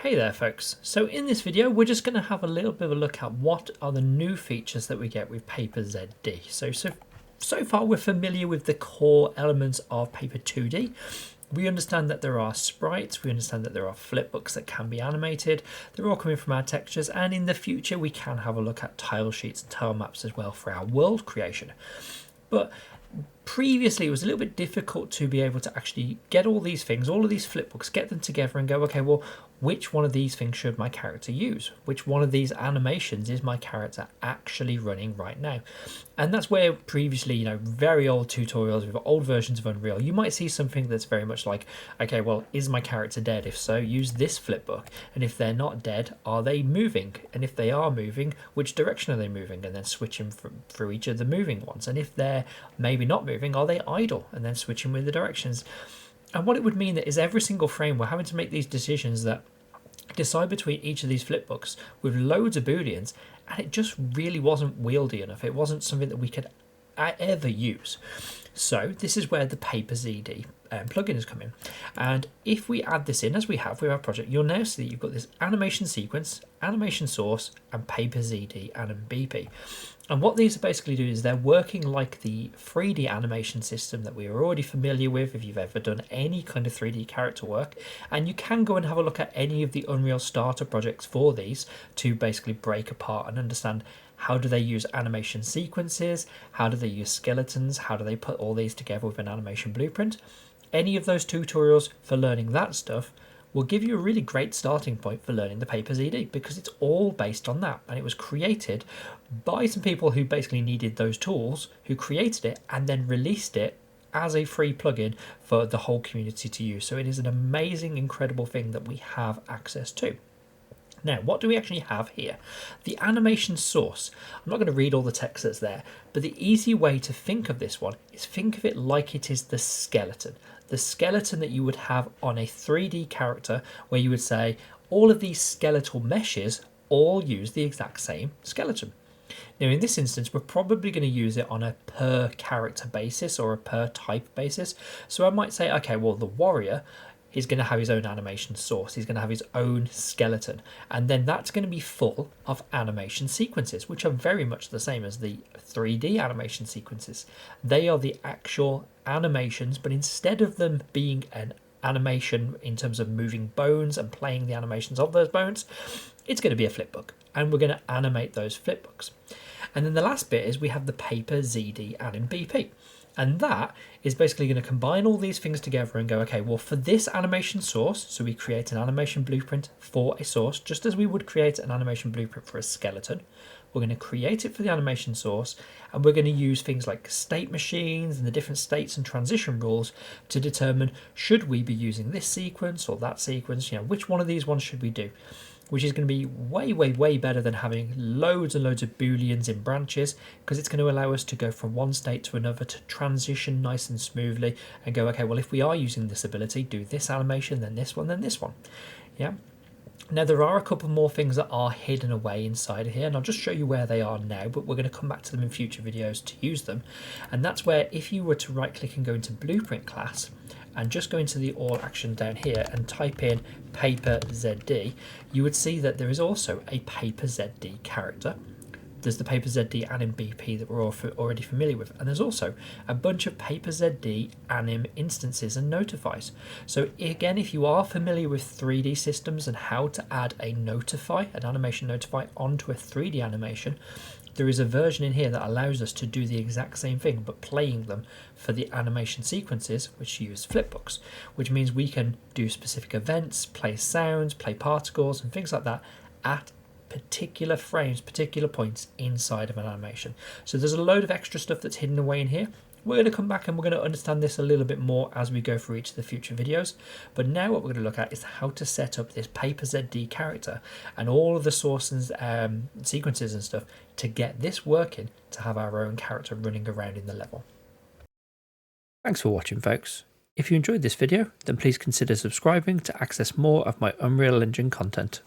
Hey there folks, so in this video we're just going to have a little bit of a look at what are the new features that we get with Paper ZD. So far we're familiar with the core elements of Paper 2D. We understand that there are sprites, we understand that there are flipbooks that can be animated, they're all coming from our textures, and in the future we can have a look at tile sheets and tile maps as well for our world creation. But previously it was a little bit difficult to be able to actually get all these things, all of these flipbooks, get them together and go, okay, well, which one of these things should my character use? Which one of these animations is my character actually running right now? And that's where previously, very old tutorials with old versions of Unreal, you might see something that's very much like, okay, well, is my character dead? If so, use this flipbook. And if they're not dead, are they moving? And if they are moving, which direction are they moving? And then switching through each of the moving ones. And if they're maybe not moving, are they idle? And then switching with the directions. And what it would mean is every single frame we're having to make these decisions that decide between each of these flipbooks with loads of booleans, and it just really wasn't wieldy enough. It wasn't something that we could ever use. So this is where the Paper ZD plugin has come in. And if we add this in, as we have with our project, you'll now see that you've got this animation sequence, animation source, and Paper ZD and BP. And what these are basically doing is they're working like the 3D animation system that we are already familiar with if you've ever done any kind of 3D character work. And you can go and have a look at any of the Unreal starter projects for these to basically break apart and understand how do they use animation sequences, how do they use skeletons, how do they put all these together with an animation blueprint. Any of those tutorials for learning that stuff will give you a really great starting point for learning the Paper ZD, because it's all based on that, and it was created by some people who basically needed those tools, who created it and then released it as a free plugin for the whole community to use. So it is an amazing, incredible thing that we have access to. Now, what do we actually have here? The animation source. I'm not going to read all the text that's there, but the easy way to think of this one is think of it like it is the skeleton. The skeleton that you would have on a 3D character, where you would say all of these skeletal meshes all use the exact same skeleton. Now, in this instance, we're probably going to use it on a per character basis or a per type basis. So I might say, okay, well, the warrior, he's going to have his own animation source. He's going to have his own skeleton. And then that's going to be full of animation sequences, which are very much the same as the 3D animation sequences. They are the actual animations, but instead of them being an animation in terms of moving bones and playing the animations of those bones, it's going to be a flipbook. And we're going to animate those flipbooks. And then the last bit is we have the Paper ZD and in BP. And that is basically going to combine all these things together and go, okay, well, for this animation source, so we create an animation blueprint for a source, just as we would create an animation blueprint for a skeleton. We're going to create it for the animation source, and we're going to use things like state machines and the different states and transition rules to determine, should we be using this sequence or that sequence, which one of these ones should we do? Which is going to be way, way, way better than having loads and loads of booleans in branches, because it's going to allow us to go from one state to another, to transition nice and smoothly and go, okay, well, if we are using this ability, do this animation, then this one, then this one. Yeah. Now, there are a couple more things that are hidden away inside of here, and I'll just show you where they are now, but we're going to come back to them in future videos to use them. And that's where, if you were to right click and go into Blueprint class, and just go into the all action down here and type in Paper ZD, you would see that there is also a Paper ZD character. There's the Paper ZD anim BP that we're all already familiar with, and there's also a bunch of Paper ZD anim instances and notifies. So again, if you are familiar with 3D systems and how to add a notify, an animation notify, onto a 3D animation, there is a version in here that allows us to do the exact same thing, but playing them for the animation sequences, which use flipbooks, which means we can do specific events, play sounds, play particles, and things like that at particular frames, particular points inside of an animation. So there's a load of extra stuff that's hidden away in here. We're going to come back and we're going to understand this a little bit more as we go through each of the future videos. But now what we're going to look at is how to set up this Paper ZD character and all of the sources, sequences and stuff to get this working, to have our own character running around in the level. Thanks for watching, folks. If you enjoyed this video, then please consider subscribing to access more of my Unreal Engine content.